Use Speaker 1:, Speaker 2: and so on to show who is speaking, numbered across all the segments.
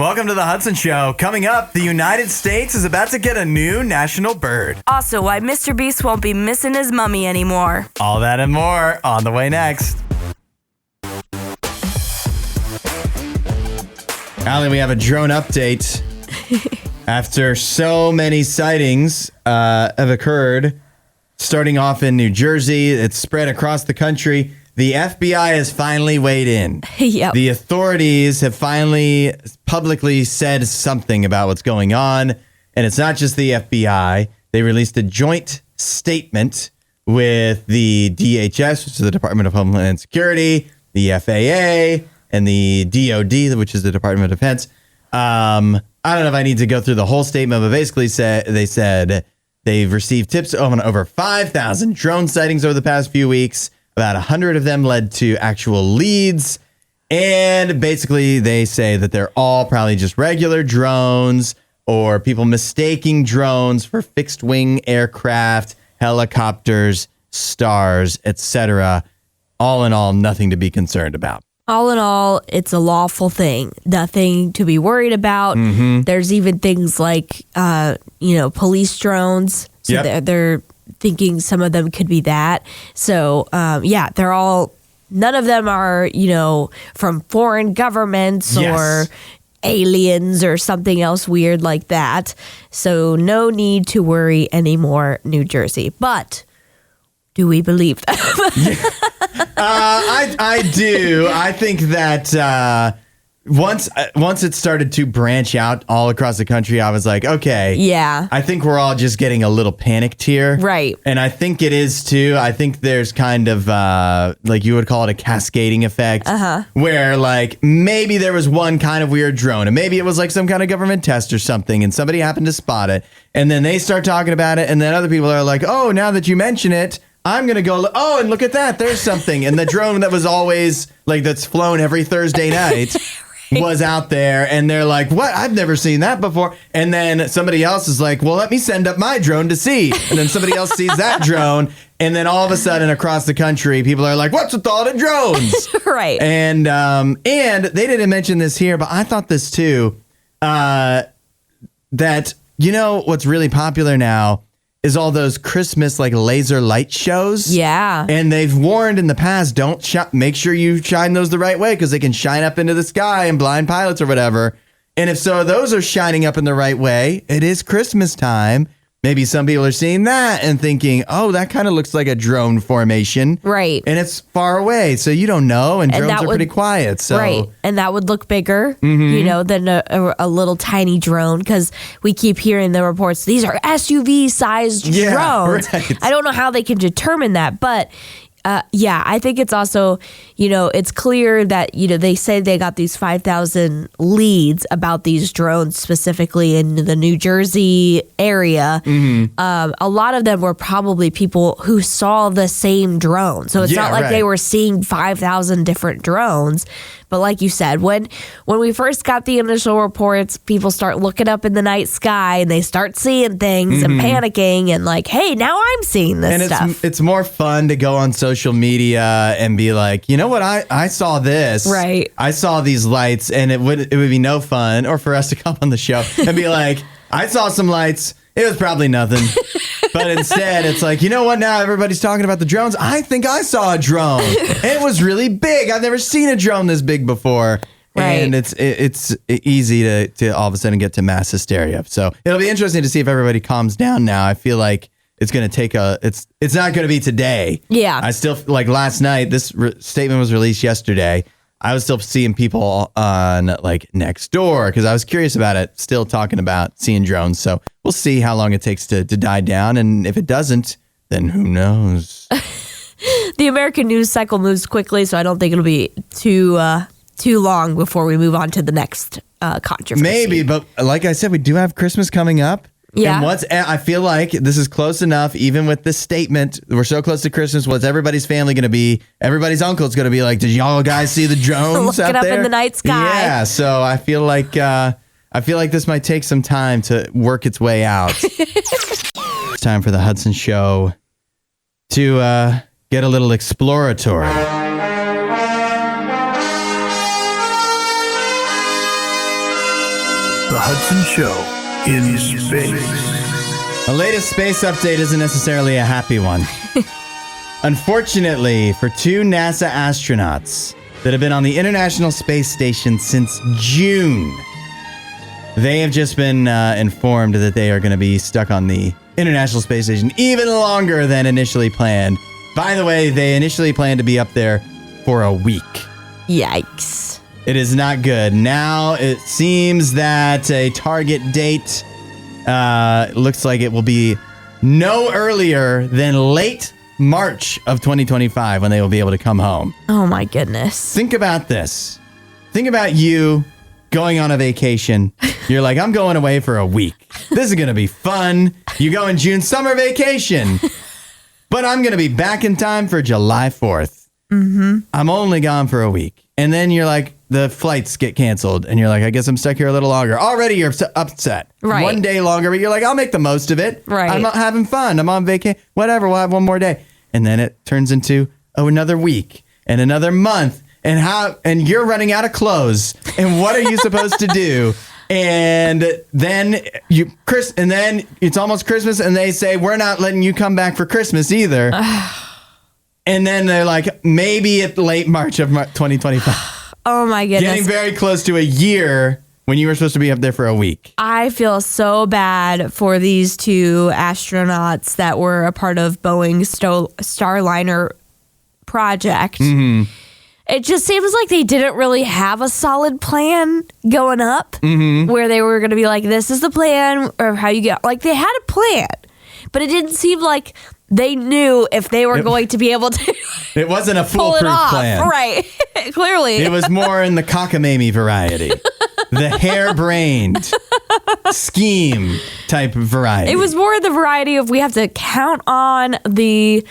Speaker 1: Welcome to the Hudson Show. Coming up, the United States is about to get a new national bird.
Speaker 2: Also, why Mr. Beast won't be missing his mummy anymore.
Speaker 1: All that and more on the way next. Allie, we have a drone update. After so many sightings have occurred, starting off in New Jersey, it's spread across the country. The FBI has finally weighed in.
Speaker 2: Yep.
Speaker 1: The authorities have finally publicly said something about what's going on. And it's not just the FBI. They released a joint statement with the DHS, which is the Department of Homeland Security, the FAA, and the DOD, which is the Department of Defense. I don't know if I need to go through the whole statement, but basically they said they've received tips on over 5,000 drone sightings over the past few weeks. About 100 of them led to actual leads. And basically they say that they're all probably just regular drones or people mistaking drones for fixed wing aircraft, helicopters, stars, etc. All in all, nothing to be concerned about.
Speaker 2: All in all, it's a lawful thing. Nothing to be worried about. Mm-hmm. There's even things like, police drones. So
Speaker 1: yep.
Speaker 2: they're thinking some of them could be that. So, they're all, none of them are, from foreign governments or aliens or something else weird like that. So no need to worry anymore, New Jersey. But do we believe that?
Speaker 1: I do. I think that once it started to branch out all across the country, I was like, okay.
Speaker 2: Yeah.
Speaker 1: I think we're all just getting a little panicked here.
Speaker 2: Right.
Speaker 1: And I think it is too. I think there's kind of like you would call it a cascading effect. Where like maybe there was one kind of weird drone and maybe it was like some kind of government test or something and somebody happened to spot it. And then they start talking about it and then other people are like, oh, now that you mention it, I'm going to go, and look at that. There's something. And the drone that was always like that's flown every Thursday night was out there. And they're like, what? I've never seen that before. And then somebody else is like, well, let me send up my drone to see. And then somebody else sees that drone. And then all of a sudden across the country, people are like, what's with all the drones?
Speaker 2: Right.
Speaker 1: And they didn't mention this here, but I thought this too, that, what's really popular now is all those Christmas like laser light shows.
Speaker 2: Yeah.
Speaker 1: And they've warned in the past, make sure you shine those the right way because they can shine up into the sky and blind pilots or whatever. And if so, those are shining up in the right way. It is Christmas time. Maybe some people are seeing that and thinking, oh, that kind of looks like a drone formation.
Speaker 2: Right.
Speaker 1: And it's far away, so you don't know, and drones are pretty quiet. So.
Speaker 2: Right. And that would look bigger, than a little tiny drone, because we keep hearing the reports, these are SUV-sized drones.
Speaker 1: Right.
Speaker 2: I don't know how they can determine that, but... I think it's also, it's clear that, they say they got these 5,000 leads about these drones specifically in the New Jersey area. A lot of them were probably people who saw the same drone. So it's not like they were seeing 5,000 different drones. But like you said, when we first got the initial reports, people start looking up in the night sky and they start seeing things and panicking and like, hey, now I'm seeing this stuff.
Speaker 1: It's more fun to go on social media and be like, you know what, I saw this.
Speaker 2: Right.
Speaker 1: I saw these lights and it would be no fun or for us to come on the show and be like, I saw some lights. It was probably nothing. But instead, it's like, you know what? Now everybody's talking about the drones. I think I saw a drone. It was really big. I've never seen a drone this big before. Right. And it's easy to all of a sudden get to mass hysteria. So it'll be interesting to see if everybody calms down now. I feel like it's going to take it's not going to be today.
Speaker 2: Yeah.
Speaker 1: I still, like last night, this statement was released yesterday. I was still seeing people on like Nextdoor because I was curious about it, still talking about seeing drones. So we'll see how long it takes to die down. And if it doesn't, then who knows?
Speaker 2: The American news cycle moves quickly, so I don't think it'll be too long before we move on to the next controversy.
Speaker 1: Maybe, but like I said, we do have Christmas coming up.
Speaker 2: Yeah.
Speaker 1: And I feel like this is close enough, even with this statement. We're so close to Christmas. What's everybody's family going to be? Everybody's uncle's going to be like, did y'all guys see the drones out there?
Speaker 2: Looking up in the night sky.
Speaker 1: Yeah. So I feel like this might take some time to work its way out. It's time for the Hudson Show to get a little exploratory.
Speaker 3: The Hudson Show in space.
Speaker 1: The latest space update isn't necessarily a happy one. Unfortunately, for two NASA astronauts that have been on the International Space Station since June, they have just been informed that they are going to be stuck on the International Space Station even longer than initially planned. By the way, they initially planned to be up there for a week.
Speaker 2: Yikes.
Speaker 1: It is not good. Now it seems that a target date looks like it will be no earlier than late March of 2025 when they will be able to come home.
Speaker 2: Oh my goodness.
Speaker 1: Think about this. Think about you going on a vacation. You're like, I'm going away for a week. This is going to be fun. You go in June, summer vacation. But I'm going to be back in time for July 4th. Mm-hmm. I'm only gone for a week. And then you're like, the flights get canceled. And you're like, I guess I'm stuck here a little longer. Already you're upset.
Speaker 2: Right.
Speaker 1: One day longer, but you're like, I'll make the most of it.
Speaker 2: Right.
Speaker 1: I'm not having fun. I'm on vacation. Whatever, we'll have one more day. And then it turns into another week and another month. And you're running out of clothes. And what are you supposed to do? And then it's almost Christmas, and they say, we're not letting you come back for Christmas either. And then they're like, maybe at late March of 2025.
Speaker 2: Oh my goodness.
Speaker 1: Getting very close to a year when you were supposed to be up there for a week.
Speaker 2: I feel so bad for these two astronauts that were a part of Boeing's Starliner project. Mm-hmm. It just seems like they didn't really have a solid plan going up where they were going to be like, this is the plan or how you get, like they had a plan, but it didn't seem like they knew if they were going to be able to.
Speaker 1: It wasn't a
Speaker 2: pull
Speaker 1: foolproof
Speaker 2: it off.
Speaker 1: plan.
Speaker 2: Right. Clearly.
Speaker 1: It was more in the cockamamie variety. The harebrained scheme type of variety.
Speaker 2: It was more the variety of we have to count on the,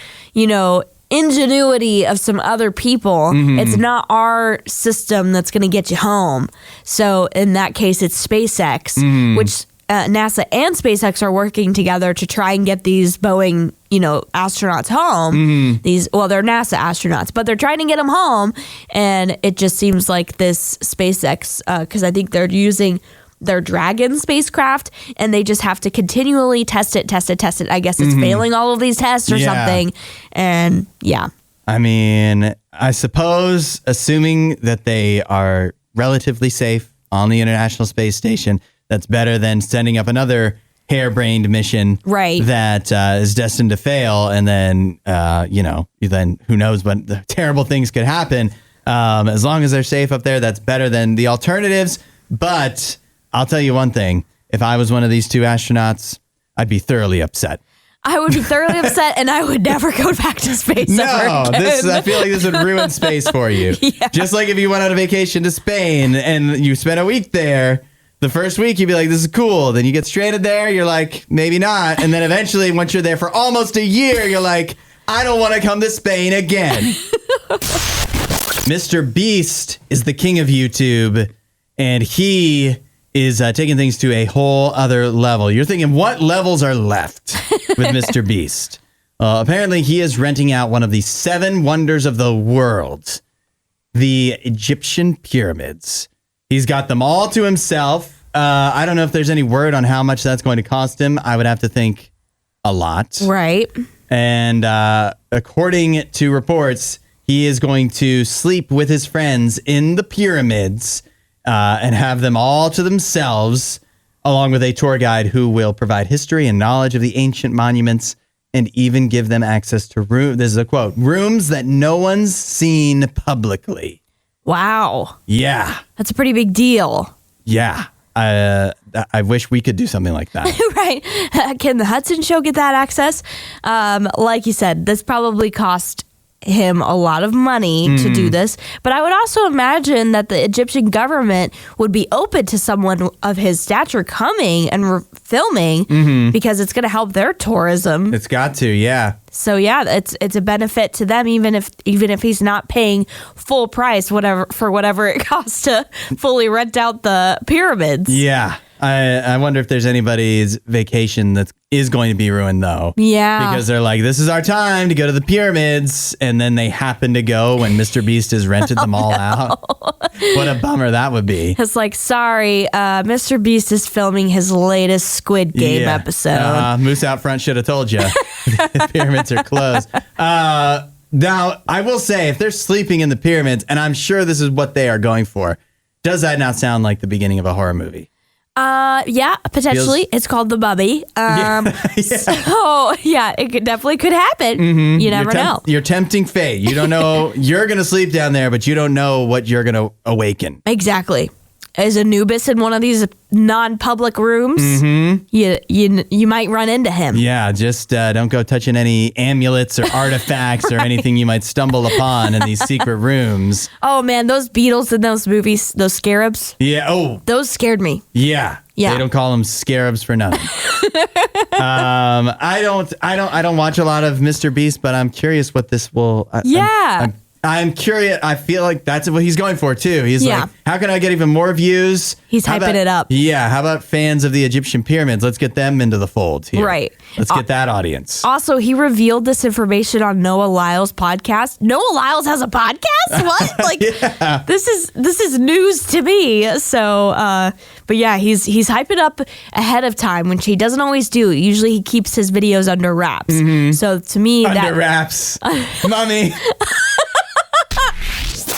Speaker 2: ingenuity of some other people. Mm-hmm. It's not our system that's going to get you home. So in that case, it's SpaceX, which NASA and SpaceX are working together to try and get these Boeing, astronauts home. They're NASA astronauts, but they're trying to get them home. And it just seems like this SpaceX, because I think they're using their Dragon spacecraft, and they just have to continually test it. I guess it's failing all of these tests or something. And yeah.
Speaker 1: I mean, I suppose assuming that they are relatively safe on the International Space Station, that's better than sending up another harebrained mission that is destined to fail. And then, then who knows what the terrible things could happen. As long as they're safe up there, that's better than the alternatives. But I'll tell you one thing. If I was one of these two astronauts, I'd be thoroughly upset.
Speaker 2: I would be thoroughly upset, and I would never go back to space ever again.
Speaker 1: I feel like this would ruin space for you. Yeah. Just like if you went on a vacation to Spain and you spent a week there, the first week you'd be like, this is cool. Then you get stranded there, you're like, maybe not. And then eventually, once you're there for almost a year, you're like, I don't want to come to Spain again. Mr. Beast is the king of YouTube, and he is taking things to a whole other level. You're thinking, what levels are left with Mr. Beast? Apparently, he is renting out one of the 7 wonders of the world, the Egyptian pyramids. He's got them all to himself. I don't know if there's any word on how much that's going to cost him. I would have to think a lot.
Speaker 2: Right.
Speaker 1: And according to reports, he is going to sleep with his friends in the pyramids and have them all to themselves, along with a tour guide who will provide history and knowledge of the ancient monuments and even give them access to this is a quote, rooms that no one's seen publicly.
Speaker 2: Wow.
Speaker 1: Yeah.
Speaker 2: That's a pretty big deal.
Speaker 1: Yeah. I wish we could do something like that.
Speaker 2: Right. Can the Hudson Show get that access? Like you said, this probably cost him a lot of money to do this, but I would also imagine that the Egyptian government would be open to someone of his stature coming and filming because it's going to help their tourism.
Speaker 1: It's got to, yeah.
Speaker 2: So yeah, it's a benefit to them, even if he's not paying full price, whatever it costs to fully rent out the pyramids.
Speaker 1: Yeah. I wonder if there's anybody's vacation that is going to be ruined, though.
Speaker 2: Yeah.
Speaker 1: Because they're like, this is our time to go to the pyramids. And then they happen to go when Mr. Beast has rented them all out. What a bummer that would be.
Speaker 2: It's like, sorry, Mr. Beast is filming his latest Squid Game episode.
Speaker 1: Moose out front should have told you. The pyramids are closed. Now, I will say, if they're sleeping in the pyramids, and I'm sure this is what they are going for, does that not sound like the beginning of a horror movie?
Speaker 2: Yeah, potentially. It's called The Mummy. So, yeah, it definitely could happen. Mm-hmm. You never know.
Speaker 1: You're tempting fate. You don't know. You're going to sleep down there, but you don't know what you're going to awaken.
Speaker 2: Exactly. Is Anubis in one of these non-public rooms? Mm-hmm. You might run into him.
Speaker 1: Yeah, just don't go touching any amulets or artifacts or anything you might stumble upon in these secret rooms.
Speaker 2: Oh, man, those beetles in those movies, those scarabs.
Speaker 1: Yeah,
Speaker 2: those scared me.
Speaker 1: Yeah. They don't call them scarabs for nothing. I don't watch a lot of Mr. Beast, but I'm curious what this will. I'm curious. I feel like that's what he's going for, too. He's like, how can I get even more views?
Speaker 2: He's hyping it up.
Speaker 1: Yeah. How about fans of the Egyptian pyramids? Let's get them into the fold here.
Speaker 2: Right.
Speaker 1: Let's get that audience.
Speaker 2: Also, he revealed this information on Noah Lyles' podcast. Noah Lyles has a podcast? What? Like, this is news to me. So, but yeah, he's hyping up ahead of time, which he doesn't always do. Usually he keeps his videos under wraps. Mm-hmm. So to me,
Speaker 1: under wraps. Mommy.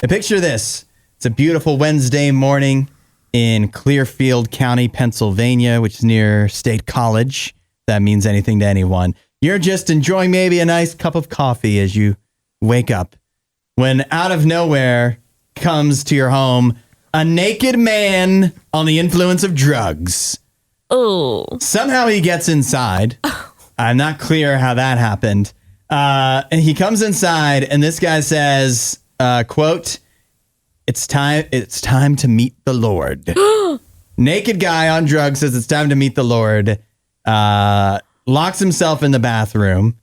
Speaker 1: And picture this. It's a beautiful Wednesday morning in Clearfield County, Pennsylvania, which is near State College. If that means anything to anyone. You're just enjoying maybe a nice cup of coffee as you wake up, when out of nowhere comes to your home a naked man on the influence of drugs.
Speaker 2: Oh.
Speaker 1: Somehow he gets inside. I'm not clear how that happened. And he comes inside, and this guy says, quote, it's time to meet the Lord. Naked guy on drugs says it's time to meet the Lord. Locks himself in the bathroom.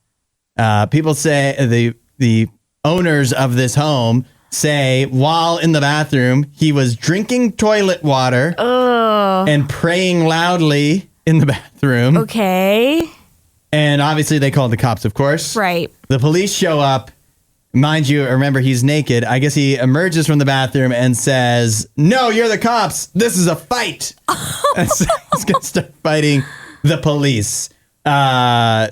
Speaker 1: People say the owners of this home say while in the bathroom, he was drinking toilet water and praying loudly in the bathroom.
Speaker 2: Okay.
Speaker 1: And obviously they called the cops, of course.
Speaker 2: Right.
Speaker 1: The police show up. Mind you, remember, he's naked. I guess he emerges from the bathroom and says, "No, you're the cops. This is a fight." And so he's going to start fighting the police. The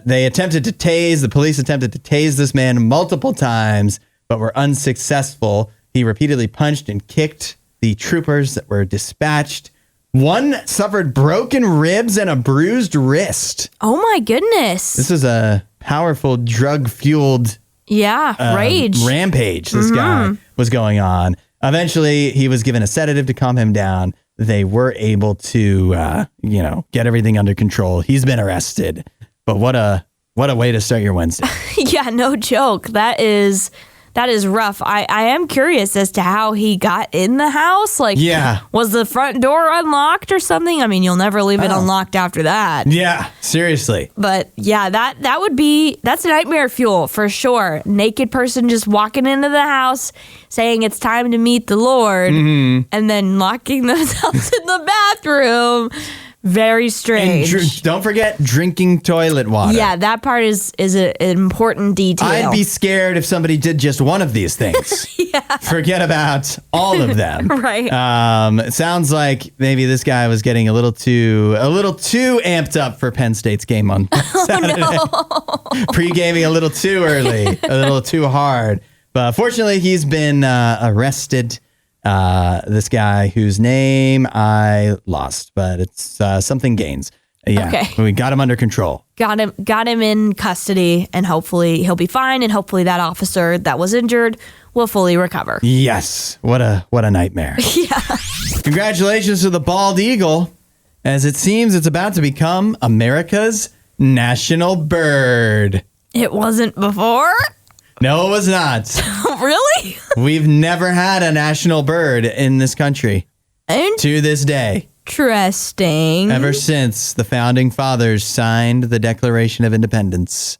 Speaker 1: police attempted to tase this man multiple times, but were unsuccessful. He repeatedly punched and kicked the troopers that were dispatched. One suffered broken ribs and a bruised wrist.
Speaker 2: Oh my goodness.
Speaker 1: This is a powerful drug-fueled
Speaker 2: rage.
Speaker 1: Rampage this guy was going on. Eventually, he was given a sedative to calm him down. They were able to, get everything under control. He's been arrested. But what a way to start your Wednesday.
Speaker 2: Yeah, no joke. That is rough. I am curious as to how he got in the house. Like, was the front door unlocked or something? I mean, you'll never leave it unlocked after that.
Speaker 1: Yeah, seriously.
Speaker 2: But yeah, that's nightmare fuel for sure. Naked person just walking into the house saying it's time to meet the Lord and then locking themselves in the bathroom. Very strange.
Speaker 1: And don't forget drinking toilet water.
Speaker 2: Yeah, that part is an important detail.
Speaker 1: I'd be scared if somebody did just one of these things. Forget about all of them.
Speaker 2: Right.
Speaker 1: It sounds like maybe this guy was getting a little too amped up for Penn State's game on Saturday. Pre-gaming a little too early, a little too hard. But fortunately, he's been arrested. This guy whose name I lost, but it's something Gaines. Okay. We got him under control.
Speaker 2: Got him in custody, and hopefully he'll be fine, and hopefully that officer that was injured will fully recover.
Speaker 1: Yes. What a nightmare.
Speaker 2: Yeah.
Speaker 1: Congratulations to the bald eagle, as it seems it's about to become America's national bird.
Speaker 2: It wasn't before?
Speaker 1: No, it was not.
Speaker 2: Really?
Speaker 1: We've never had a national bird in this country to this day.
Speaker 2: Interesting.
Speaker 1: Ever since the founding fathers signed the Declaration of Independence,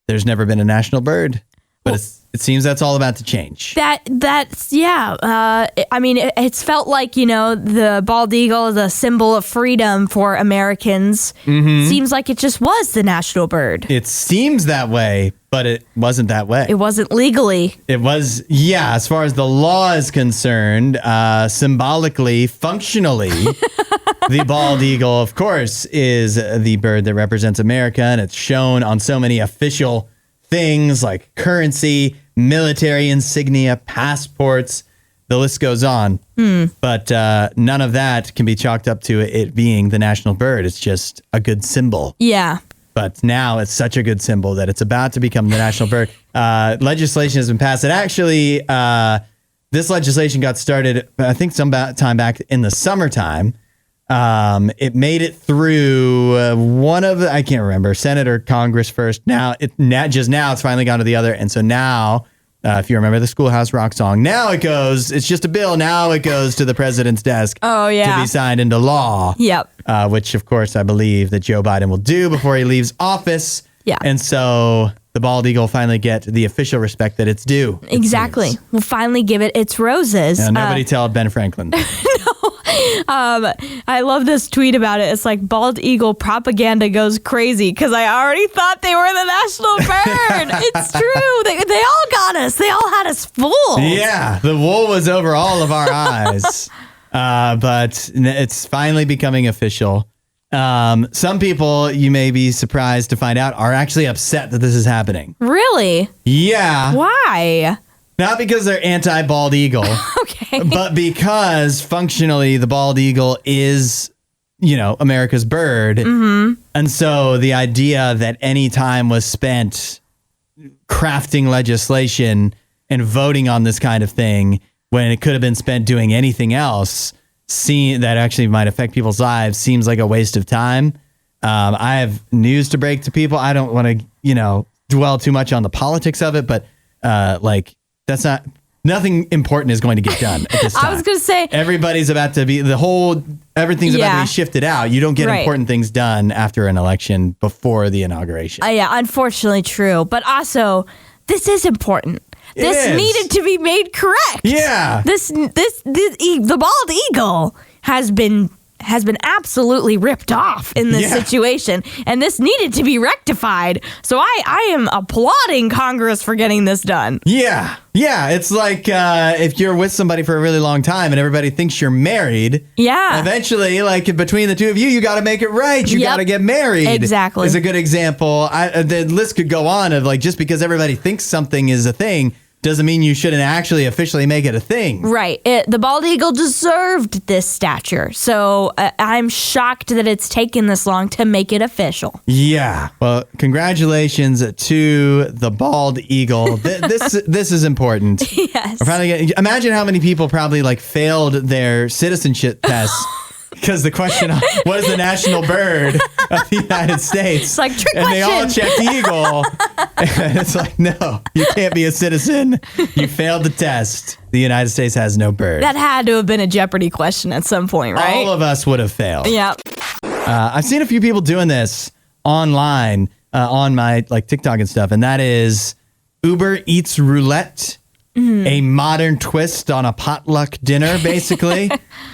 Speaker 1: there's never been a national bird. But it seems that's all about to change.
Speaker 2: That's I mean, it's felt like, the bald eagle is a symbol of freedom for Americans. Mm-hmm. Seems like it just was the national bird.
Speaker 1: It seems that way, but it wasn't that way.
Speaker 2: It wasn't legally.
Speaker 1: It was, as far as the law is concerned, symbolically, functionally, the bald eagle, of course, is the bird that represents America, and it's shown on so many official things like currency, military insignia, passports, the list goes on. But none of that can be chalked up to it being the national bird. It's just a good symbol.
Speaker 2: Yeah.
Speaker 1: But now it's such a good symbol that it's about to become the national bird. Legislation has been passed. It actually, this legislation got started, I think, some time back in the summertime. It made it through one of the, I can't remember, Senate or Congress first. Now it's finally gone to the other. And so now, if you remember the Schoolhouse Rock song, now it's just a bill. Now it goes to the president's desk to be signed into law.
Speaker 2: Yep.
Speaker 1: Which, of course, I believe that Joe Biden will do before he leaves office.
Speaker 2: Yeah.
Speaker 1: And so the bald eagle will finally get the official respect that it's due.
Speaker 2: Exactly. We'll finally give it its roses.
Speaker 1: Nobody tell Ben Franklin.
Speaker 2: I love this tweet about it. It's like bald eagle propaganda goes crazy because I already thought they were the national bird. It's true. They all got us. They all had us fooled.
Speaker 1: Yeah, the wool was over all of our eyes. But it's finally becoming official. Some people, you may be surprised to find out, are actually upset that this is happening.
Speaker 2: Really?
Speaker 1: Yeah.
Speaker 2: Why?
Speaker 1: Not because they're anti-bald eagle.
Speaker 2: Okay.
Speaker 1: But because functionally the bald eagle is, America's bird. Mm-hmm. And so the idea that any time was spent crafting legislation and voting on this kind of thing when it could have been spent doing anything else that actually might affect people's lives seems like a waste of time. I have news to break to people. I don't want to, dwell too much on the politics of it, but nothing important is going to get done at this time.
Speaker 2: I was going to say
Speaker 1: everybody's about to be everything's about to be shifted out. You don't get important things done after an election before the inauguration.
Speaker 2: Unfortunately true. But also, this is important. This needed to be made correct.
Speaker 1: Yeah.
Speaker 2: The bald eagle has been absolutely ripped off in this situation, and this needed to be rectified. So I am applauding Congress for getting this done.
Speaker 1: Yeah. Yeah. It's like if you're with somebody for a really long time and everybody thinks you're married.
Speaker 2: Yeah.
Speaker 1: Eventually, like between the two of you got to make it right. You got to get married.
Speaker 2: Exactly.
Speaker 1: Is a good example. The list could go on of just because everybody thinks something is a thing doesn't mean you shouldn't actually officially make it a thing.
Speaker 2: Right. The bald eagle deserved this stature. So I'm shocked that it's taken this long to make it official.
Speaker 1: Yeah. Well, congratulations to the bald eagle. This is important.
Speaker 2: Yes.
Speaker 1: Imagine how many people probably failed their citizenship tests. Because the question, what is the national bird of the United States?
Speaker 2: It's like, trick
Speaker 1: and
Speaker 2: question.
Speaker 1: They all checked eagle. And it's like, no, you can't be a citizen. You failed the test. The United States has no bird.
Speaker 2: That had to have been a Jeopardy question at some point, right?
Speaker 1: All of us would have failed.
Speaker 2: Yeah.
Speaker 1: I've seen a few people doing this online on my TikTok and stuff, and that is Uber Eats Roulette. Mm-hmm. A modern twist on a potluck dinner, basically.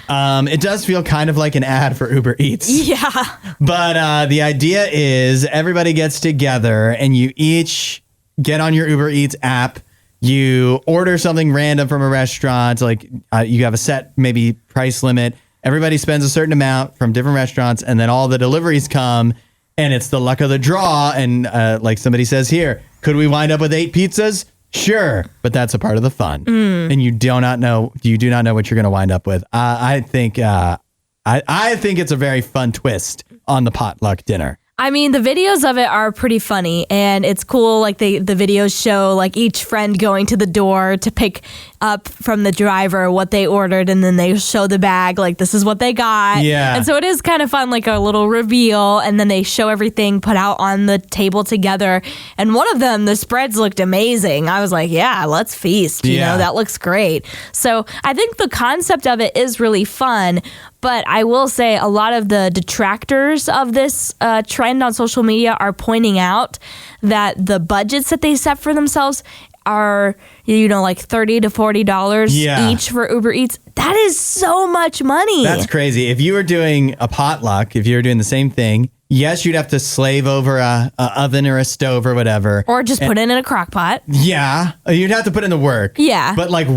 Speaker 1: It does feel kind of like an ad for Uber Eats.
Speaker 2: Yeah.
Speaker 1: But the idea is everybody gets together and you each get on your Uber Eats app. You order something random from a restaurant. You have a set maybe price limit. Everybody spends a certain amount from different restaurants, and then all the deliveries come, and it's the luck of the draw. And like somebody says here, could we wind up with 8 pizzas? Sure, but that's a part of the fun, and you do not know what you're going to wind up with. I think it's a very fun twist on the potluck dinner.
Speaker 2: I mean, the videos of it are pretty funny, and it's cool. Like the videos show each friend going to the door to pick up from the driver what they ordered, and then they show the bag this is what they got.
Speaker 1: Yeah.
Speaker 2: And so it is kind of fun, a little reveal, and then they show everything put out on the table together. And one of them, the spreads looked amazing. I was like, yeah, let's feast. You know, that looks great. So I think the concept of it is really fun. But I will say a lot of the detractors of this trend on social media are pointing out that the budgets that they set for themselves are, like $30 to $40
Speaker 1: Yeah.
Speaker 2: each for Uber Eats. That is so much money.
Speaker 1: That's crazy. If you were doing a potluck, if you were doing the same thing, yes, you'd have to slave over a oven or a stove or whatever.
Speaker 2: Or just put it in a crock pot.
Speaker 1: Yeah, you'd have to put in the work.
Speaker 2: Yeah.
Speaker 1: But like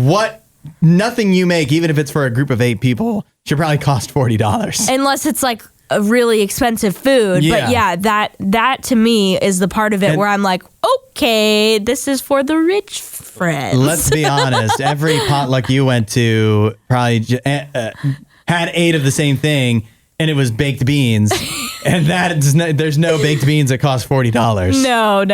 Speaker 1: nothing you make, even if it's for a group of 8 people, should probably cost $40.
Speaker 2: Unless it's like a really expensive food.
Speaker 1: Yeah.
Speaker 2: But yeah, that to me is the part of it where I'm like, okay, this is for the rich friends.
Speaker 1: Let's be honest. Every potluck you went to probably had 8 of the same thing, and it was baked beans. And there's no baked beans that cost $40.
Speaker 2: No,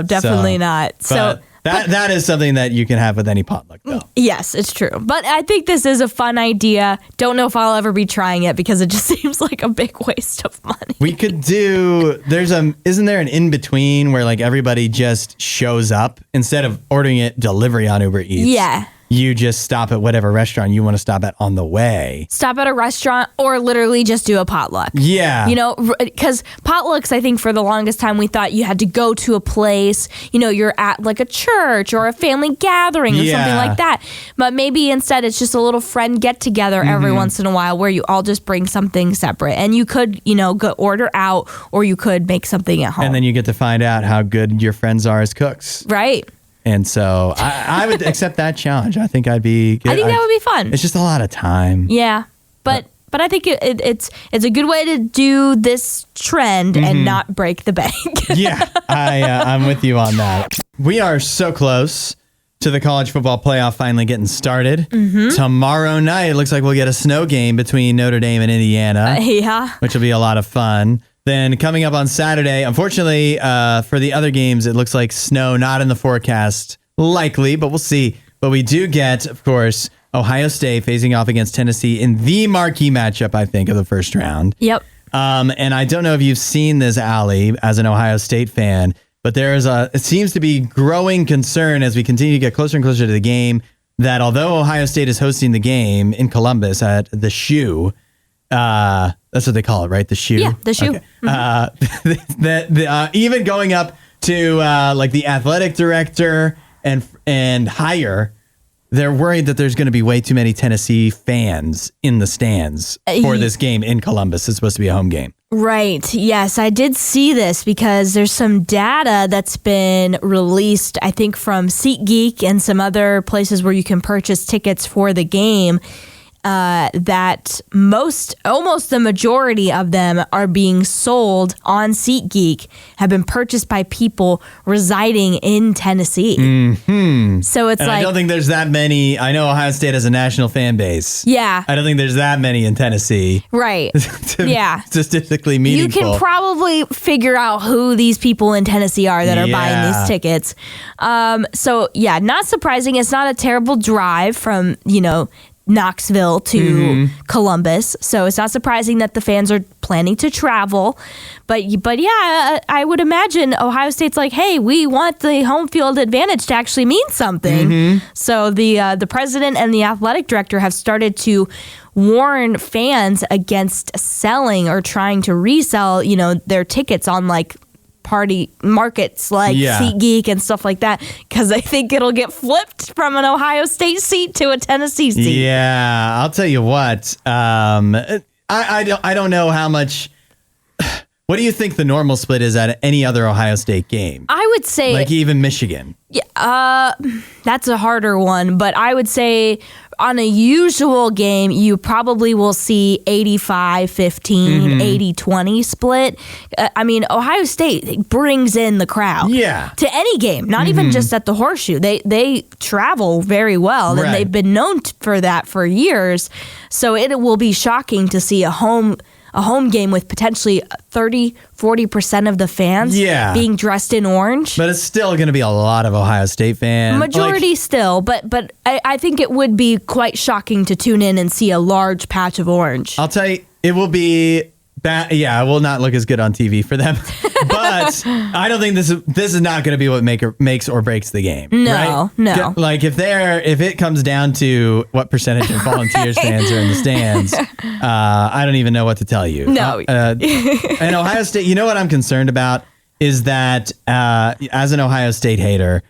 Speaker 2: definitely not. So
Speaker 1: that is something that you can have with any potluck, though.
Speaker 2: Yes, it's true. But I think this is a fun idea. Don't know if I'll ever be trying it because it just seems like a big waste of money.
Speaker 1: We could do, isn't there an in-between where like everybody just shows up instead of ordering it delivery on Uber Eats?
Speaker 2: Yeah.
Speaker 1: You just stop at whatever restaurant you want to stop at on the way.
Speaker 2: Stop at a restaurant or literally just do a potluck.
Speaker 1: Yeah.
Speaker 2: Because potlucks, I think for the longest time, we thought you had to go to a place, you're at like a church or a family gathering or something like that. But maybe instead it's just a little friend get together every once in a while where you all just bring something separate. And you could, go order out or you could make something at home.
Speaker 1: And then you get to find out how good your friends are as cooks.
Speaker 2: Right.
Speaker 1: And so I would accept that challenge. I think I'd be good.
Speaker 2: I think that would be fun.
Speaker 1: It's just a lot of time.
Speaker 2: Yeah. But I think it's a good way to do this trend and not break the bank.
Speaker 1: Yeah, I'm with you on that. We are so close to the college football playoff finally getting started. Tomorrow night, it looks like we'll get a snow game between Notre Dame and Indiana.
Speaker 2: Yeah.
Speaker 1: Which will be a lot of fun. Then coming up on Saturday, unfortunately, for the other games, it looks like snow not in the forecast, likely, but we'll see. But we do get, of course, Ohio State facing off against Tennessee in the marquee matchup, I think, of the first round.
Speaker 2: Yep.
Speaker 1: And I don't know if you've seen this, Allie, as an Ohio State fan, but it seems to be growing concern as we continue to get closer and closer to the game that although Ohio State is hosting the game in Columbus at the Shoe, that's what they call it, right? The Shoe.
Speaker 2: Yeah, the Shoe.
Speaker 1: Okay. Even going up to like the athletic director and higher, they're worried that there's going to be way too many Tennessee fans in the stands for this game in Columbus. It's supposed to be a home game.
Speaker 2: Right. Yes, I did see this because there's some data that's been released, I think, from SeatGeek and some other places where you can purchase tickets for the game. That almost the majority of them are being sold on SeatGeek, have been purchased by people residing in Tennessee. So it's
Speaker 1: I don't think there's that many. I know Ohio State has a national fan base.
Speaker 2: Yeah.
Speaker 1: I don't think there's that many in Tennessee.
Speaker 2: Right.
Speaker 1: Yeah. Statistically meaningful.
Speaker 2: You can probably figure out who these people in Tennessee are that are buying these tickets. So yeah, not surprising. It's not a terrible drive from, Knoxville to Columbus. So it's not surprising that the fans are planning to travel. But yeah, I would imagine Ohio State's like, hey, we want the home field advantage to actually mean something. So the president and the athletic director have started to warn fans against selling or trying to resell, their tickets on like party markets like SeatGeek and stuff like that, because I think it'll get flipped from an Ohio State seat to a Tennessee seat.
Speaker 1: Yeah, I'll tell you what. I don't know how much. What do you think the normal split is at any other Ohio State game?
Speaker 2: I would say
Speaker 1: like even Michigan.
Speaker 2: Yeah, that's a harder one, but I would say on a usual game, you probably will see 85-15, 80-20 split. Ohio State brings in the crowd to any game, not even just at the Horseshoe. They travel very well, and they've been known for that for years. So it will be shocking to see a home game with potentially 30-40% of the fans being dressed in orange.
Speaker 1: But it's still going to be a lot of Ohio State fans.
Speaker 2: Majority still, but I think it would be quite shocking to tune in and see a large patch of orange.
Speaker 1: I'll tell you, it will be bad. Yeah, it will not look as good on TV for them. But I don't think this is not going to be what makes or breaks the game.
Speaker 2: No,
Speaker 1: right?
Speaker 2: no.
Speaker 1: Like if it comes down to what percentage of Volunteers fans are in the stands, I don't even know what to tell you.
Speaker 2: No.
Speaker 1: And Ohio State, you know what I'm concerned about is that as an Ohio State hater,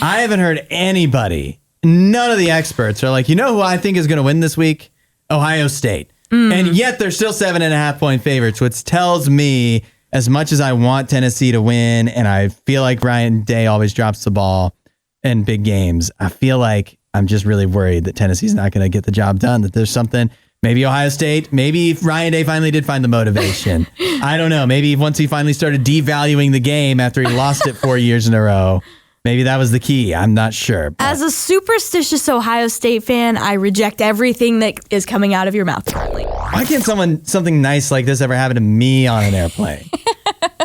Speaker 1: I haven't heard anybody, none of the experts are like, you know who I think is going to win this week? Ohio State. And yet they're still 7.5 point favorites, which tells me as much as I want Tennessee to win, and I feel like Ryan Day always drops the ball in big games, I feel like I'm just really worried that Tennessee's not going to get the job done, that there's something, maybe Ohio State, maybe Ryan Day finally did find the motivation. I don't know. Maybe once he finally started devaluing the game after he lost it 4 years in a row, maybe that was the key. I'm not sure. But.
Speaker 2: As a superstitious Ohio State fan, I reject everything that is coming out of your mouth currently.
Speaker 1: Why can't something nice like this ever happen to me on an airplane?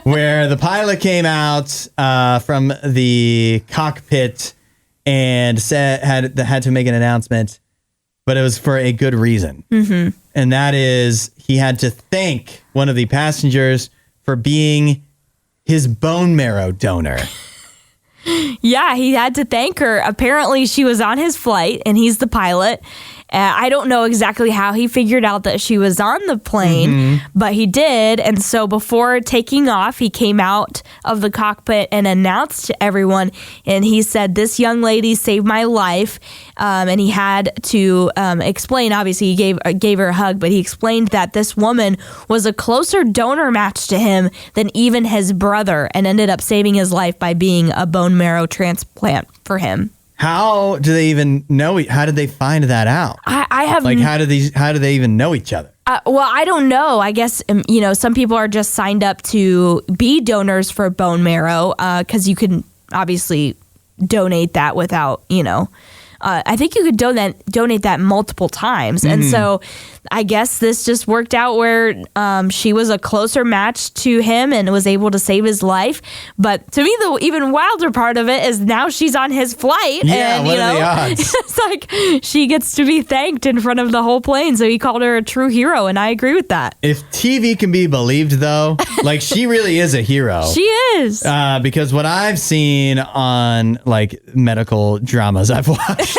Speaker 1: Where the pilot came out from the cockpit and had to make an announcement, but it was for a good reason. Mm-hmm. And that is he had to thank one of the passengers for being his bone marrow donor.
Speaker 2: Yeah, he had to thank her. Apparently, she was on his flight, and he's the pilot. I don't know exactly how he figured out that she was on the plane, but he did. And so before taking off, he came out of the cockpit and announced to everyone. And he said, "This young lady saved my life." And he had to explain, obviously, he gave her a hug, but he explained that this woman was a closer donor match to him than even his brother, and ended up saving his life by being a bone marrow transplant for him.
Speaker 1: How do they even know? How did they find that out?
Speaker 2: I have
Speaker 1: how do they even know each other?
Speaker 2: Well, I don't know. I guess some people are just signed up to be donors for bone marrow because you can obviously donate that without I think you could donate that multiple times. And so I guess this just worked out where she was a closer match to him and was able to save his life. But to me, the even wilder part of it is now she's on his flight.
Speaker 1: Yeah,
Speaker 2: and,
Speaker 1: what are the odds?
Speaker 2: It's like she gets to be thanked in front of the whole plane. So he called her a true hero, and I agree with that.
Speaker 1: If TV can be believed, though, like she really is a hero.
Speaker 2: She is.
Speaker 1: Because what I've seen on like medical dramas I've watched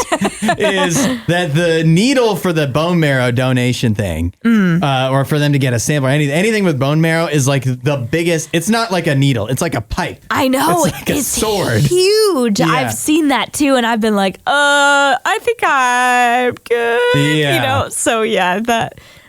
Speaker 1: is that the needle for the bone marrow donation thing, or for them to get a sample or anything with bone marrow is like the biggest. It's not like a needle. It's like a pipe.
Speaker 2: I know.
Speaker 1: It's like a sword.
Speaker 2: Huge.
Speaker 1: Yeah.
Speaker 2: I've seen that too. And I've been like, I think I'm good.
Speaker 1: Yeah.
Speaker 2: So yeah,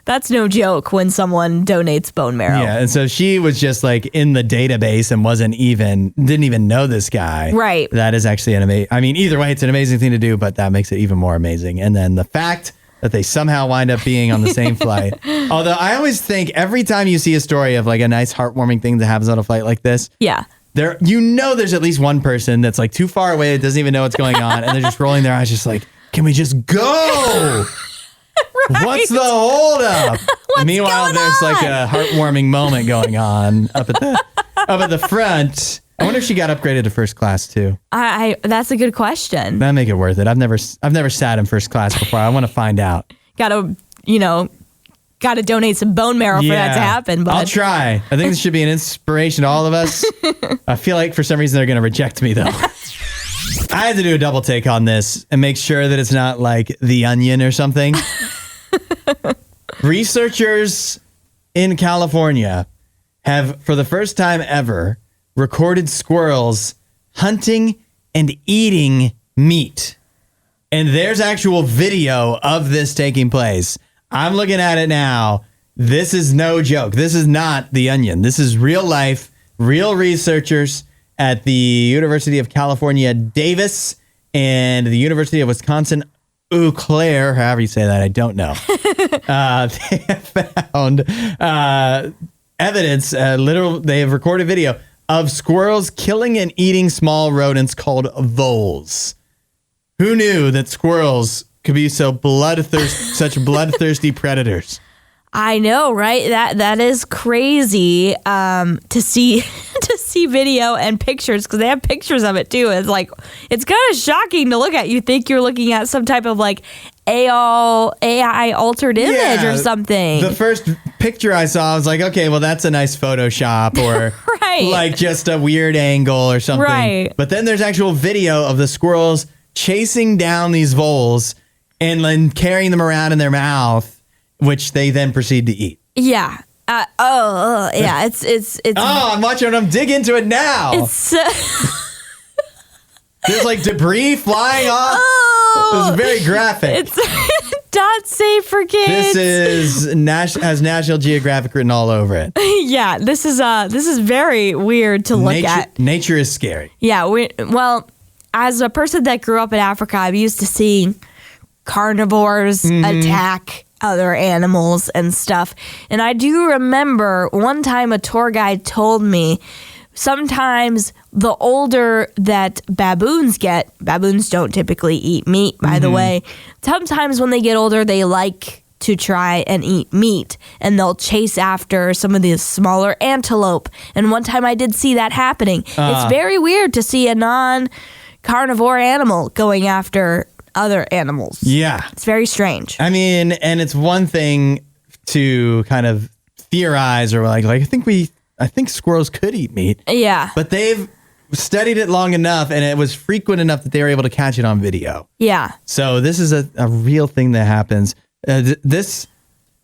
Speaker 2: that's no joke when someone donates bone marrow.
Speaker 1: Yeah, and so she was just like in the database and didn't even know this guy.
Speaker 2: Right.
Speaker 1: That is actually an amazing. I mean, either way, it's an amazing thing to do, but that makes it even more amazing. And then the fact that they somehow wind up being on the same flight. Although I always think every time you see a story of like a nice heartwarming thing that happens on a flight like this.
Speaker 2: Yeah.
Speaker 1: There's at least one person that's like too far away that doesn't even know what's going on, and they're just rolling their eyes, just like, can we just go? Right. What's the holdup? Meanwhile, there's like a heartwarming moment going on up at the front. I wonder if she got upgraded to first class too.
Speaker 2: That's a good question.
Speaker 1: That'd make it worth it. I've never sat in first class before. I want to find out.
Speaker 2: Gotta donate some bone marrow for that to happen. But
Speaker 1: I'll try. I think this should be an inspiration to all of us. I feel like for some reason they're going to reject me though. I had to do a double take on this and make sure that it's not like The Onion or something. Researchers in California have, for the first time ever, recorded squirrels hunting and eating meat. And there's actual video of this taking place. I'm looking at it now. This is no joke. This is not The Onion. This is real life, real researchers at the University of California, Davis, and the University of Wisconsin, Eau Claire, however you say that, I don't know. They have found evidence, they have recorded video of squirrels killing and eating small rodents called voles. Who knew that squirrels could be such bloodthirsty predators?
Speaker 2: I know, right? That is crazy to see video and pictures, because they have pictures of it too. It's like, it's kind of shocking to look at. You think you're looking at some type of like AI altered image or something.
Speaker 1: The first picture I saw, I was like, okay, well, that's a nice Photoshop or
Speaker 2: right.
Speaker 1: like just a weird angle or something.
Speaker 2: Right.
Speaker 1: But then there's actual video of the squirrels chasing down these voles and then carrying them around in their mouth, which they then proceed to eat.
Speaker 2: Yeah. Yeah. It's.
Speaker 1: Oh, I'm watching them dig into it now.
Speaker 2: It's.
Speaker 1: There's like debris flying off.
Speaker 2: Oh,
Speaker 1: It was very graphic.
Speaker 2: it's not safe for kids.
Speaker 1: This is has National Geographic written all over it.
Speaker 2: Yeah, this is very weird to look at.
Speaker 1: Nature is scary.
Speaker 2: Yeah, well, as a person that grew up in Africa, I'm used to seeing carnivores attack other animals and stuff. And I do remember one time a tour guide told me sometimes the older that baboons don't typically eat meat, by the way. Sometimes when they get older, they like to try and eat meat, and they'll chase after some of the smaller antelope. And one time I did see that happening. It's very weird to see a non-carnivore animal going after other animals.
Speaker 1: Yeah.
Speaker 2: It's very strange.
Speaker 1: I mean, and it's one thing to kind of theorize or like I think squirrels could eat meat.
Speaker 2: Yeah.
Speaker 1: But they've studied it long enough and it was frequent enough that they were able to catch it on video.
Speaker 2: Yeah.
Speaker 1: So this is a real thing that happens. It's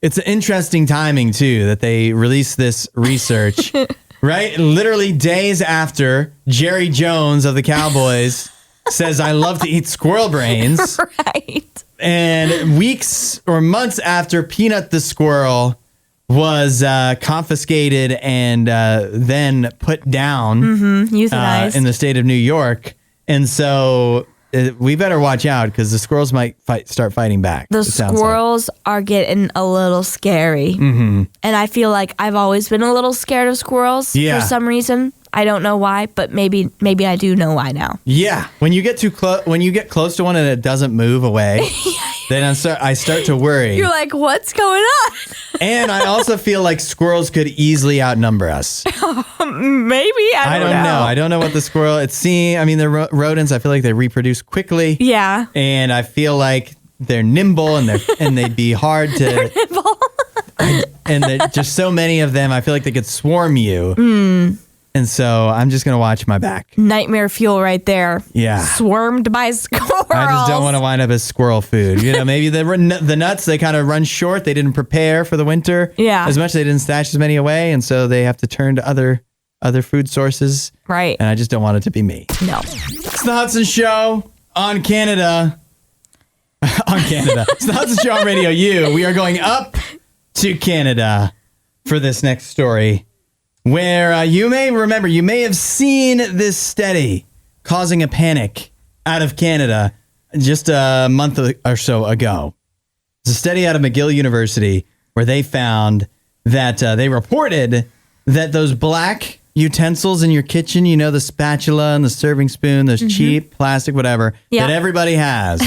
Speaker 1: an interesting timing too that they released this research, right? Literally days after Jerry Jones of the Cowboys says, "I love to eat squirrel brains."
Speaker 2: Right.
Speaker 1: And weeks or months after Peanut the squirrel was confiscated and then put down
Speaker 2: Euthanized.
Speaker 1: in the state of New York. And so we better watch out because the squirrels might start fighting back.
Speaker 2: The squirrels are getting a little scary. And I feel like I've always been a little scared of squirrels for some reason. I don't know why, but maybe I do know why now.
Speaker 1: Yeah. When you get too close, when you get close to one and it doesn't move away, then I start to worry.
Speaker 2: You're like, what's going on?
Speaker 1: And I also feel like squirrels could easily outnumber us.
Speaker 2: Maybe. I don't know.
Speaker 1: I don't know what the squirrel, they're rodents. I feel like they reproduce quickly.
Speaker 2: Yeah.
Speaker 1: And I feel like they're nimble and they'd be hard to. And there's just so many of them. I feel like they could swarm you. And so I'm just going to watch my back.
Speaker 2: Nightmare fuel right there.
Speaker 1: Yeah.
Speaker 2: Swarmed by squirrels.
Speaker 1: I just don't want to wind up as squirrel food. Maybe the nuts, they kind of run short. They didn't prepare for the winter.
Speaker 2: Yeah.
Speaker 1: As much. They didn't stash as many away. And so they have to turn to other food sources.
Speaker 2: Right.
Speaker 1: And I just don't want it to be me.
Speaker 2: No.
Speaker 1: It's the Hudson Show on Canada. It's the Hudson Show on RadioU. We are going up to Canada for this next story, where you may have seen this study causing a panic out of Canada just a month or so ago. It's a study out of McGill University where they found that they reported that those black utensils in your kitchen, the spatula and the serving spoon, those cheap plastic, whatever, that everybody has,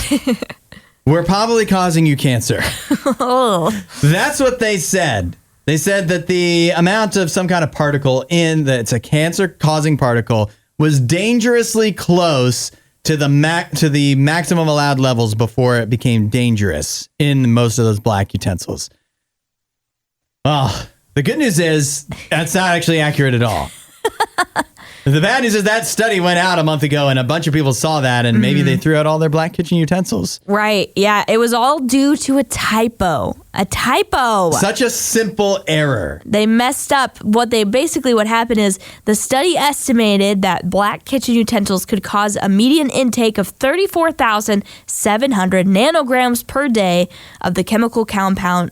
Speaker 1: were probably causing you cancer. That's what they said. They said that the amount of some kind of particle it's a cancer-causing particle was dangerously close to the maximum allowed levels before it became dangerous in most of those black utensils. Well, the good news is that's not actually accurate at all. The bad news is that study went out a month ago and a bunch of people saw that and maybe they threw out all their black kitchen utensils.
Speaker 2: Right. Yeah. It was all due to a typo. Such a simple error. They messed up. What happened is the study estimated that black kitchen utensils could cause a median intake of 34,700 nanograms per day of the chemical compound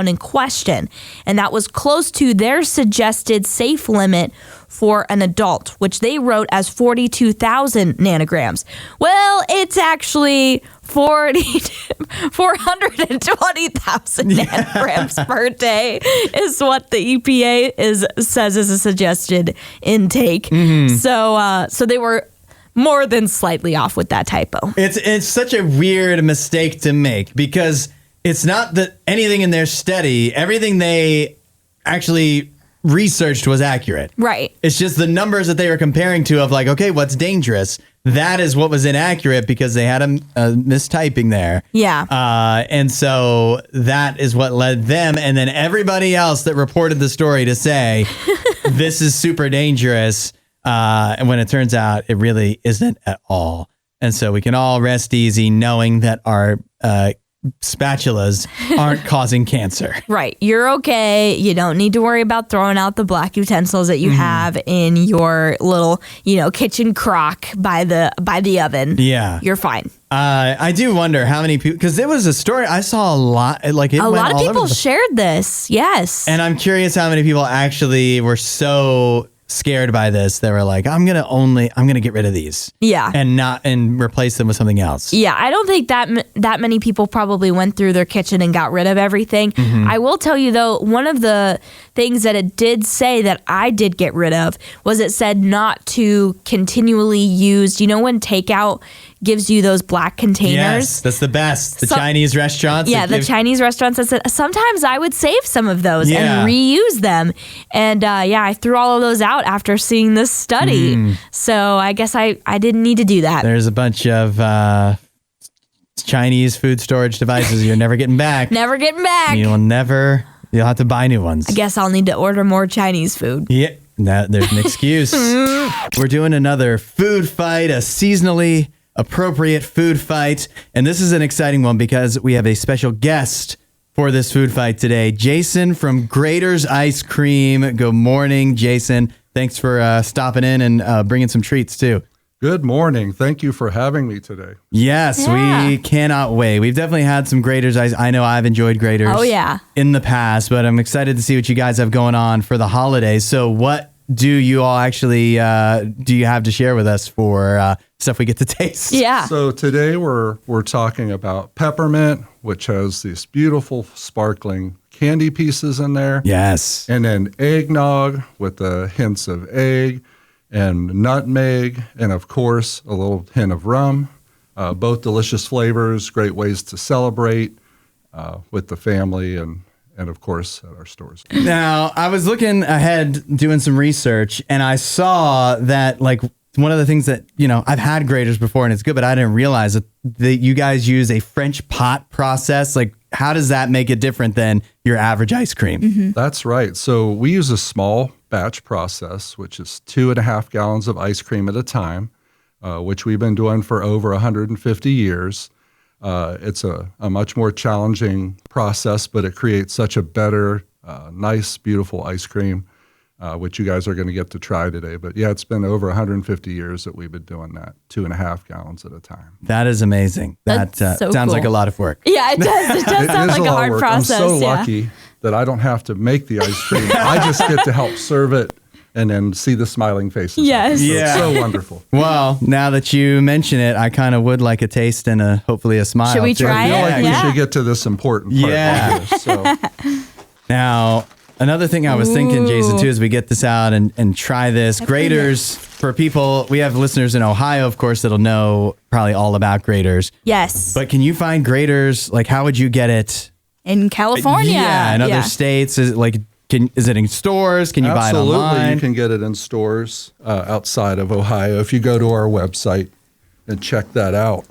Speaker 2: in question. And that was close to their suggested safe limit for an adult, which they wrote as 42,000 nanograms. Well, it's actually 420,000 nanograms per day is what the EPA says is a suggested intake. So they were more than slightly off with that typo.
Speaker 1: It's such a weird mistake to make because it's not that anything in their study, everything they actually researched was accurate.
Speaker 2: Right.
Speaker 1: It's just the numbers that they were comparing to of like, okay, what's dangerous? That is what was inaccurate because they had a mistyping there.
Speaker 2: Yeah.
Speaker 1: And so that is what led them and then everybody else that reported the story to say, this is super dangerous. And when it turns out it really isn't at all. And so we can all rest easy knowing that our spatulas aren't causing cancer.
Speaker 2: Right. You're okay. You don't need to worry about throwing out the black utensils that you have in your little, kitchen crock by the oven.
Speaker 1: Yeah.
Speaker 2: You're fine.
Speaker 1: I do wonder how many people, because there was a story I saw a lot, like it
Speaker 2: A
Speaker 1: went
Speaker 2: lot of
Speaker 1: all
Speaker 2: people
Speaker 1: over the-
Speaker 2: shared this. Yes.
Speaker 1: And I'm curious how many people actually were so scared by this. They were like, I'm gonna get rid of these.
Speaker 2: Yeah.
Speaker 1: And replace them with something else.
Speaker 2: Yeah, I don't think that many people probably went through their kitchen and got rid of everything. I will tell you, though, one of the things that it did say that I did get rid of was it said not to continually use, when takeout gives you those black containers?
Speaker 1: Yes, that's the best. The Chinese restaurants.
Speaker 2: Yeah, the Chinese restaurants. That said, sometimes I would save some of those and reuse them. And I threw all of those out after seeing this study. So I guess I didn't need to do that.
Speaker 1: There's a bunch of Chinese food storage devices you're never getting back.
Speaker 2: Never getting back.
Speaker 1: You'll have to buy new ones.
Speaker 2: I guess I'll need to order more Chinese food.
Speaker 1: Yeah, there's an excuse. We're doing another food fight, a seasonally appropriate food fight. And this is an exciting one because we have a special guest for this food fight today. Jason from Grater's Ice Cream. Good morning, Jason. Thanks for stopping in and bringing some treats too.
Speaker 4: Good morning. Thank you for having me today.
Speaker 1: Yes, we cannot wait. We've definitely had some Grater's Ice. I know I've enjoyed Grater's in the past, but I'm excited to see what you guys have going on for the holidays. So what do you all actually do you have to share with us for stuff we get to taste?
Speaker 2: Yeah.
Speaker 4: So today we're talking about peppermint, which has these beautiful sparkling candy pieces in there.
Speaker 1: Yes.
Speaker 4: And then eggnog with the hints of egg and nutmeg, and of course a little hint of rum. Both delicious flavors, great ways to celebrate with the family and of course at our stores.
Speaker 1: Now, I was looking ahead doing some research, and I saw that one of the things that, I've had Grater's before and it's good, but I didn't realize that you guys use a French pot process. How does that make it different than your average ice cream?
Speaker 2: Mm-hmm.
Speaker 4: That's right. So we use a small batch process, which is 2.5 gallons of ice cream at a time, which we've been doing for over 150 years. It's a much more challenging process, but it creates such a better, nice, beautiful ice cream, which you guys are going to get to try today. But yeah, it's been over 150 years that we've been doing that, 2.5 gallons at a time.
Speaker 1: That is amazing. That
Speaker 2: That's so
Speaker 1: sounds
Speaker 2: cool.
Speaker 1: like a lot of work.
Speaker 2: Yeah, it does. It does sound
Speaker 4: It is
Speaker 2: like a
Speaker 4: lot of
Speaker 2: hard
Speaker 4: work.
Speaker 2: process.
Speaker 4: I'm so lucky that I don't have to make the ice cream. I just get to help serve it and then see the smiling faces.
Speaker 2: Yes.
Speaker 4: So
Speaker 1: Yeah.
Speaker 4: It's so wonderful.
Speaker 1: Well, now that you mention it, I kind of would like a taste and hopefully a smile.
Speaker 2: Should we
Speaker 1: too.
Speaker 2: try
Speaker 4: I feel
Speaker 2: it?
Speaker 4: like
Speaker 2: Yeah.
Speaker 4: we should get to this important part.
Speaker 1: Yeah.
Speaker 4: Of this, so.
Speaker 1: Now, another thing I was thinking, Jason, too, as we get this out and try this, Grater's, for people, we have listeners in Ohio, of course, that'll know probably all about Grater's.
Speaker 2: Yes.
Speaker 1: But can you find Grater's, how would you get it?
Speaker 2: In California.
Speaker 1: Yeah, in other states, is it in stores? Can you buy it
Speaker 4: Absolutely,
Speaker 1: online?
Speaker 4: you can get it in stores outside of Ohio. If you go to our website and check that out,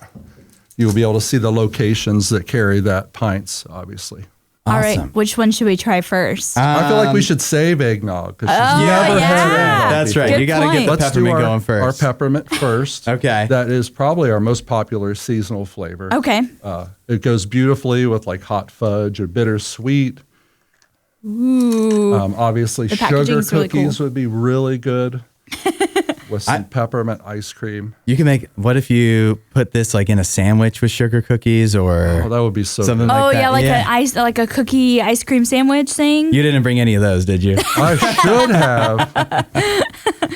Speaker 4: you'll be able to see the locations that carry that pints, obviously.
Speaker 2: All right.
Speaker 1: Awesome.
Speaker 2: Which one should we try first?
Speaker 4: I feel like we should save eggnog because she's
Speaker 2: yeah.
Speaker 4: never had eggnog.
Speaker 1: That's right.
Speaker 2: Good
Speaker 1: You got to get
Speaker 2: point.
Speaker 1: the
Speaker 4: Let's
Speaker 1: peppermint
Speaker 4: do
Speaker 1: going first.
Speaker 4: our peppermint first.
Speaker 1: Okay.
Speaker 4: That is probably our most popular seasonal flavor.
Speaker 2: Okay.
Speaker 4: It goes beautifully with hot fudge or bittersweet.
Speaker 2: Ooh.
Speaker 4: Obviously,
Speaker 2: The
Speaker 4: sugar
Speaker 2: packaging's really
Speaker 4: cookies
Speaker 2: cool.
Speaker 4: would be really good with some peppermint ice cream.
Speaker 1: You can make, what if you put this in a sandwich with sugar cookies or
Speaker 4: Oh, that would be so
Speaker 1: something
Speaker 4: good.
Speaker 1: like that?
Speaker 2: like a cookie ice cream sandwich thing.
Speaker 1: You didn't bring any of those, did you?
Speaker 4: I should have.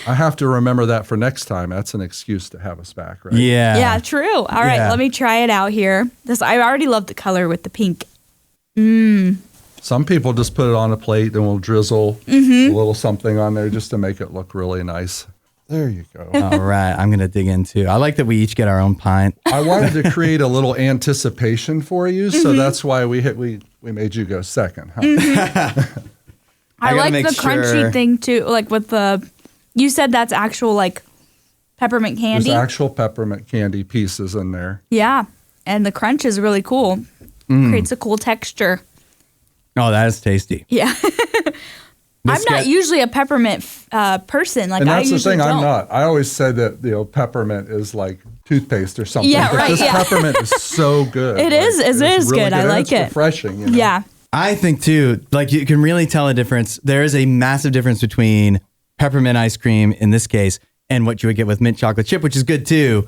Speaker 4: I have to remember that for next time. That's an excuse to have us back, right?
Speaker 1: Yeah.
Speaker 2: Yeah, true. All right,
Speaker 1: Yeah.
Speaker 2: let me try it out here. I already love the color with the pink.
Speaker 4: Some people just put it on a plate and will drizzle a little something on there just to make it look really nice. There you go.
Speaker 1: All right. I'm going to dig into. I like that we each get our own pint.
Speaker 4: I wanted to create a little anticipation for you, so that's why we made you go second. Huh?
Speaker 2: I
Speaker 1: gotta
Speaker 2: like
Speaker 1: make
Speaker 2: the crunchy
Speaker 1: sure-
Speaker 2: thing too, with the. You said that's actual peppermint candy.
Speaker 4: There's actual peppermint candy pieces in there.
Speaker 2: Yeah, and the crunch is really cool. Creates a cool texture.
Speaker 1: Oh, that is tasty.
Speaker 2: Yeah. I'm not
Speaker 1: guy-
Speaker 2: usually a peppermint person.
Speaker 4: And that's
Speaker 2: I
Speaker 4: the
Speaker 2: usually
Speaker 4: thing,
Speaker 2: don't.
Speaker 4: I'm not. I always say that peppermint is like toothpaste or something.
Speaker 2: Yeah,
Speaker 4: But
Speaker 2: right,
Speaker 4: this
Speaker 2: yeah.
Speaker 4: peppermint is so good.
Speaker 2: It is
Speaker 4: really
Speaker 2: good. I
Speaker 4: and
Speaker 2: like
Speaker 4: it's
Speaker 2: it.
Speaker 4: refreshing. You know?
Speaker 2: Yeah.
Speaker 1: I think too, like you can really tell a difference. There is a massive difference between peppermint ice cream in this case and what you would get with mint chocolate chip, which is good too.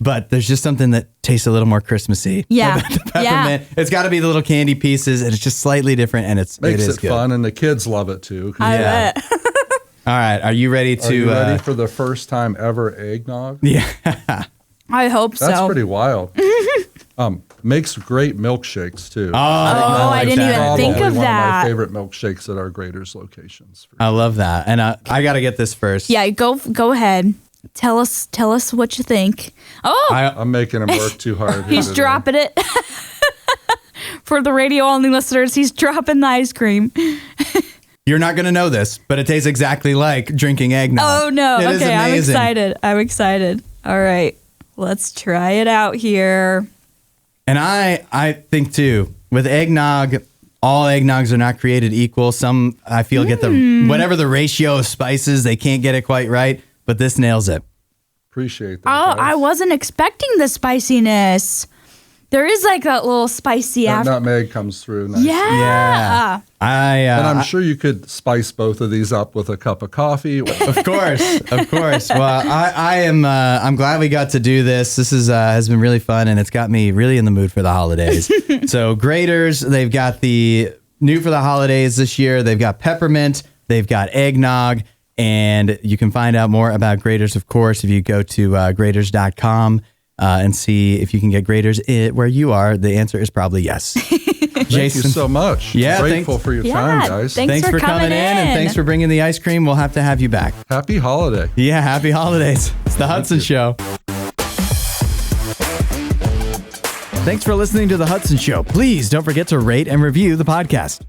Speaker 1: But there's just something that tastes a little more Christmassy.
Speaker 2: Yeah.
Speaker 1: about the peppermint. It's got to be the little candy pieces, and it's just slightly different, and it
Speaker 4: Makes
Speaker 1: is
Speaker 4: it
Speaker 1: good.
Speaker 4: fun, and the kids love it too. 'Cause
Speaker 2: I
Speaker 1: Yeah.
Speaker 2: bet.
Speaker 1: All right, are you ready to?
Speaker 4: Are you ready for the first time ever eggnog?
Speaker 1: Yeah.
Speaker 2: I hope so.
Speaker 4: That's pretty wild. Makes great milkshakes too.
Speaker 2: I didn't even think
Speaker 4: Probably
Speaker 2: of
Speaker 4: one
Speaker 2: that.
Speaker 4: of my favorite milkshakes at our Graders locations.
Speaker 1: I love that, and I got to get this first.
Speaker 2: Yeah, go ahead. Tell us what you think. Oh,
Speaker 4: I'm making him work too hard. here
Speaker 2: he's
Speaker 4: today.
Speaker 2: dropping it. For the radio only listeners, he's dropping the ice cream.
Speaker 1: You're not going to know this, but it tastes exactly like drinking eggnog.
Speaker 2: Oh no.
Speaker 1: It is
Speaker 2: Okay, I'm
Speaker 1: amazing.
Speaker 2: excited. All right. Let's try it out here.
Speaker 1: And I think too, with eggnog, all eggnogs are not created equal. Some I feel get the whatever the ratio of spices, they can't get it quite right, but this nails it.
Speaker 4: Appreciate that.
Speaker 2: Oh,
Speaker 4: guys.
Speaker 2: I wasn't expecting the spiciness. There is like that little spicy
Speaker 4: That
Speaker 2: after.
Speaker 4: nutmeg comes through nicely.
Speaker 2: Yeah.
Speaker 4: And I'm
Speaker 1: I
Speaker 4: sure you could spice both of these up with a cup of coffee.
Speaker 1: of course. Well, I'm glad we got to do this. This has been really fun, and it's got me really in the mood for the holidays. So Graders, they've got the new for the holidays this year. They've got peppermint, they've got eggnog, and you can find out more about Graders, of course, if you go to graders.com and see if you can get Graders where you are. The answer is probably yes.
Speaker 4: Thank you so much.
Speaker 1: Yeah,
Speaker 4: Grateful for your time, guys.
Speaker 2: Thanks
Speaker 1: for
Speaker 2: for
Speaker 1: coming
Speaker 2: coming
Speaker 1: in, and
Speaker 2: in.
Speaker 1: thanks for bringing the ice cream. We'll have to have you back.
Speaker 4: Happy holiday.
Speaker 1: Yeah, happy holidays. It's the Hudson
Speaker 4: you.
Speaker 1: Show. Thanks for listening to the Hudson Show. Please don't forget to rate and review the podcast.